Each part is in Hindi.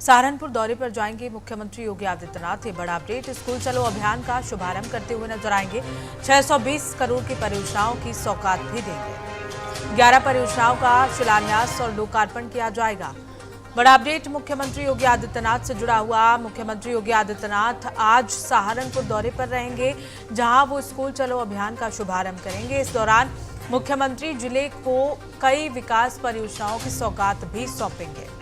सहारनपुर दौरे पर जाएंगे मुख्यमंत्री योगी आदित्यनाथ। ये बड़ा अपडेट। स्कूल चलो अभियान का शुभारंभ करते हुए नजर आएंगे। 620 करोड़ की परियोजनाओं की सौगात भी देंगे। 11 परियोजनाओं का शिलान्यास और लोकार्पण किया जाएगा। बड़ा अपडेट मुख्यमंत्री योगी आदित्यनाथ से जुड़ा हुआ। मुख्यमंत्री योगी आदित्यनाथ आज सहारनपुर दौरे पर रहेंगे, जहां वो स्कूल चलो अभियान का शुभारंभ करेंगे। इस दौरान मुख्यमंत्री जिले को कई विकास परियोजनाओं की सौगात भी सौंपेंगे।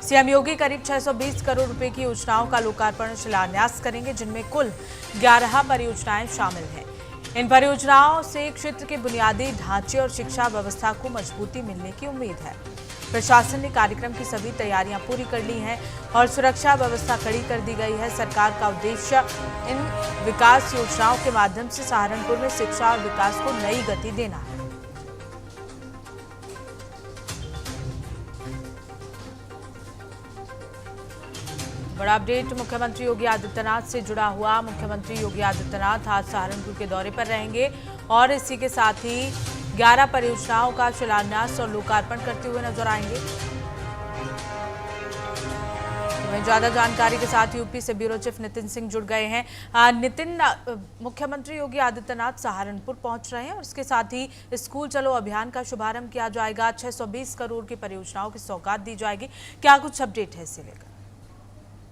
सीएम योगी करीब 620 करोड़ रुपए की योजनाओं का लोकार्पण शिलान्यास करेंगे, जिनमें कुल 11 परियोजनाएं शामिल हैं। इन परियोजनाओं से क्षेत्र के बुनियादी ढांचे और शिक्षा व्यवस्था को मजबूती मिलने की उम्मीद है। प्रशासन ने कार्यक्रम की सभी तैयारियां पूरी कर ली हैं और सुरक्षा व्यवस्था कड़ी कर दी गई है। सरकार का उद्देश्य इन विकास योजनाओं के माध्यम से सहारनपुर में शिक्षा और विकास को नई गति देना है। बड़ा अपडेट मुख्यमंत्री योगी आदित्यनाथ से जुड़ा हुआ। मुख्यमंत्री योगी आदित्यनाथ आज सहारनपुर के दौरे पर रहेंगे और इसी के साथ ही 11 परियोजनाओं का शिलान्यास और लोकार्पण करते हुए नजर आएंगे। ज्यादा जानकारी के साथ यूपी से ब्यूरो चीफ नितिन सिंह जुड़ गए हैं। नितिन, मुख्यमंत्री योगी आदित्यनाथ सहारनपुर पहुंच रहे हैं और इसके साथ ही स्कूल चलो अभियान का शुभारंभ किया जाएगा। 620 करोड़ की परियोजनाओं की सौगात दी जाएगी। क्या कुछ अपडेट है इसे लेकर?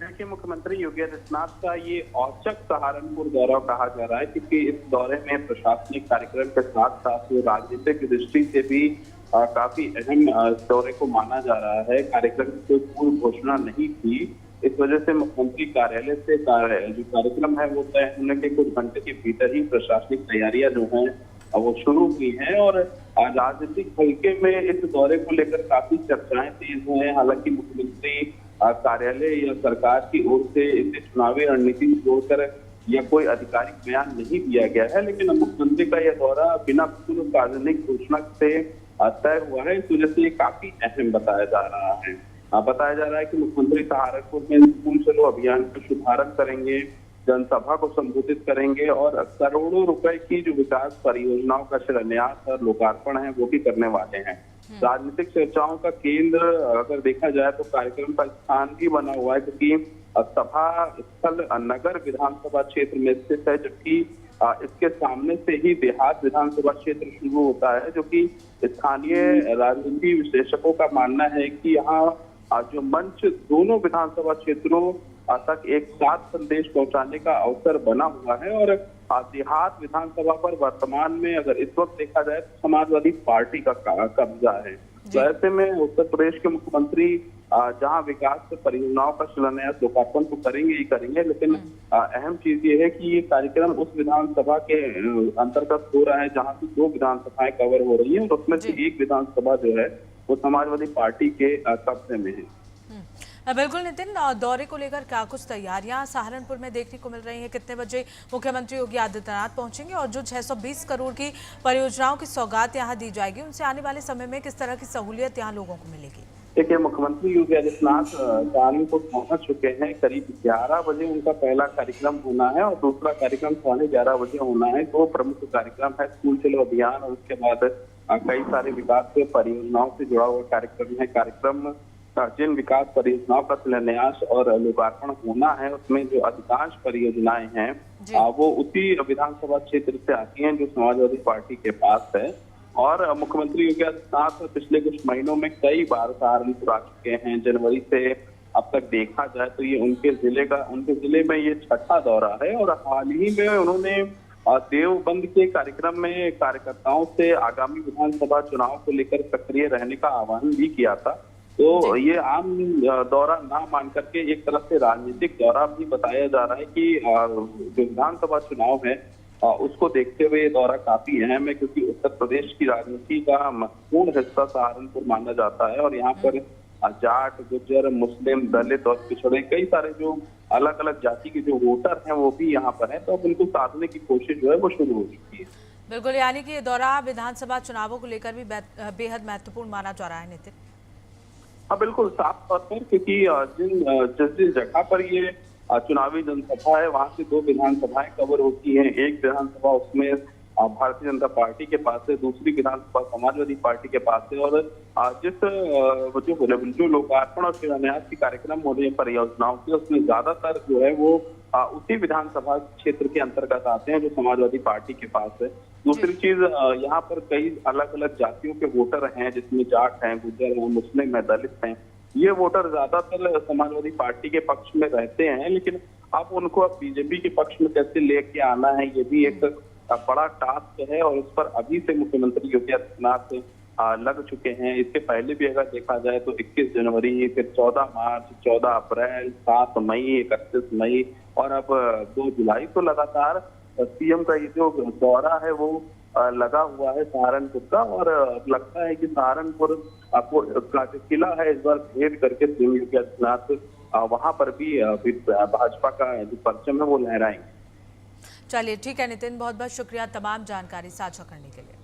देखिए, मुख्यमंत्री योगी आदित्यनाथ का ये औचक सहारनपुर दौरा कहा जा रहा है, क्योंकि इस दौरे में प्रशासनिक कार्यक्रम के साथ साथ राजनीतिक दृष्टि से भी काफी अहम दौरे को माना जा रहा है। कार्यक्रम की कोई पूर्व घोषणा नहीं थी, इस वजह से मुख्यमंत्री कार्यालय से जो कार्यक्रम है वो तय होने के कुछ घंटे के भीतर ही प्रशासनिक तैयारियां जो है वो शुरू की हैं और राजनीतिक हल्के में इस दौरे को लेकर काफी चर्चाएं तेज हुई हैं। हालांकि मुख्यमंत्री कार्यालय या सरकार की ओर से इसे चुनावी रणनीति जोड़कर या कोई आधिकारिक बयान नहीं दिया गया है, लेकिन मुख्यमंत्री का यह दौरा बिना पूर्व सार्वजनिक घोषणा से तय हुआ है। इस वजह से ये काफी अहम बताया जा रहा है। बताया जा रहा है कि मुख्यमंत्री सहारनपुर में स्कूल चलो अभियान का शुभारंभ करेंगे, जनसभा को संबोधित करेंगे और करोड़ों रुपए की जो विकास परियोजनाओं का शिलान्यास और लोकार्पण है वो भी करने वाले हैं। राजनीतिक चर्चाओं का केंद्र अगर देखा जाए तो कार्यक्रम का स्थान भी बना हुआ है, क्योंकि सभा स्थल नगर विधानसभा क्षेत्र में स्थित है, जबकि इसके सामने से ही देहात विधानसभा क्षेत्र शुरू होता है, जो कि स्थानीय राजनीति विश्लेषकों का मानना है कि यहाँ जो मंच दोनों विधानसभा क्षेत्रों तक एक साथ संदेश पहुंचाने का अवसर बना हुआ है। और देहात विधानसभा पर वर्तमान में अगर इस वक्त देखा जाए तो समाजवादी पार्टी का कब्जा है। तो ऐसे में उत्तर प्रदेश के मुख्यमंत्री जहां विकास परियोजनाओं का शिलान्यास लोकार्पण तो करेंगे ही करेंगे, लेकिन अहम चीज ये है कि ये कार्यक्रम उस विधानसभा के अंतर्गत हो रहा है जहां से 2 विधानसभाएं कवर हो रही है और उसमें से एक विधानसभा जो है वो समाजवादी पार्टी के कब्जे में है। बिल्कुल नितिन, दौरे को लेकर क्या कुछ तैयारियां सहारनपुर में देखने को मिल रही हैं? कितने बजे मुख्यमंत्री योगी आदित्यनाथ पहुंचेंगे और जो 620 करोड़ की परियोजनाओं की सौगात यहां दी जाएगी, उनसे आने वाले समय में किस तरह की सहूलियत यहां लोगों को मिलेगी? देखिए, मुख्यमंत्री योगी आदित्यनाथ सहारनपुर पहुंच चुके हैं। करीब 11 बजे उनका पहला कार्यक्रम होना है और दूसरा कार्यक्रम 11:30 बजे होना है। 2 प्रमुख कार्यक्रम है, स्कूल चलो अभियान और उसके बाद कई सारे विकास परियोजनाओं से जुड़ा हुआ कार्यक्रम है। कार्यक्रम जिन विकास परियोजनाओं का शिलान्यास और लोकार्पण होना है उसमें जो अधिकांश परियोजनाएं हैं वो उसी विधानसभा क्षेत्र से आती हैं जो समाजवादी पार्टी के पास है। और मुख्यमंत्री योगी आदित्यनाथ पिछले कुछ महीनों में कई बार सहारनपुर आ चुके हैं। जनवरी से अब तक देखा जाए तो ये उनके जिले में ये 6ठा दौरा है और हाल ही में उन्होंने देवबंद के कार्यक्रम में कार्यकर्ताओं से आगामी विधानसभा चुनाव को लेकर सक्रिय रहने का आह्वान भी किया था। तो ये आम दौरा ना मान करके एक तरफ से राजनीतिक दौरा भी बताया जा रहा है कि जो विधानसभा चुनाव है उसको देखते हुए ये दौरा काफी अहम है, क्योंकि उत्तर प्रदेश की राजनीति का महत्वपूर्ण हिस्सा सहारनपुर माना जाता है और यहाँ पर जाट, गुज्जर, मुस्लिम, दलित और पिछड़े कई सारे जो अलग अलग जाति के जो वोटर हैं वो भी यहाँ पर हैं। तो अब उनको साधने की कोशिश जो है वो शुरू हो चुकी है। बिल्कुल, यानी कि ये दौरा विधानसभा चुनावों को लेकर भी बेहद महत्वपूर्ण माना जा रहा है नितिन। हाँ बिल्कुल, साफ तौर पर, क्योंकि जिस जगह पर ये चुनावी जनसभा है वहां से 2 विधानसभाएं कवर होती हैं। एक विधानसभा उसमें भारतीय जनता पार्टी के पास है, दूसरी विधानसभा समाजवादी पार्टी के पास है। और जो लोकार्पण और शिलान्यास के कार्यक्रम हो रहे हैं परियोजनाओं के, उसमें ज्यादातर जो है वो उसी विधानसभा क्षेत्र के अंतर्गत आते हैं जो समाजवादी पार्टी के पास है। दूसरी चीज, यहाँ पर कई अलग अलग जातियों के वोटर हैं, जिसमें जाट हैं, गुर्जर हैं, मुस्लिम हैं, दलित हैं। ये वोटर ज्यादातर समाजवादी पार्टी के पक्ष में रहते हैं, लेकिन अब उनको बीजेपी के पक्ष में कैसे लेके आना है, ये भी एक बड़ा टास्क है। और इस पर अभी से मुख्यमंत्री योगी आदित्यनाथ लग चुके हैं। इसके पहले भी अगर देखा जाए तो 21 जनवरी, फिर 14 मार्च, 14 अप्रैल, 7 मई, 31 मई और अब 2 जुलाई, तो लगातार सीएम का ये जो दौरा है वो लगा हुआ है सहारनपुर का। और लगता है कि सहारनपुर का जो किला है इस बार भेद करके सीएम योगी आदित्यनाथ वहां पर भी भाजपा का जो परचम है वो लहराएंगे। चलिए ठीक है नितिन, बहुत बहुत शुक्रिया तमाम जानकारी साझा करने के लिए।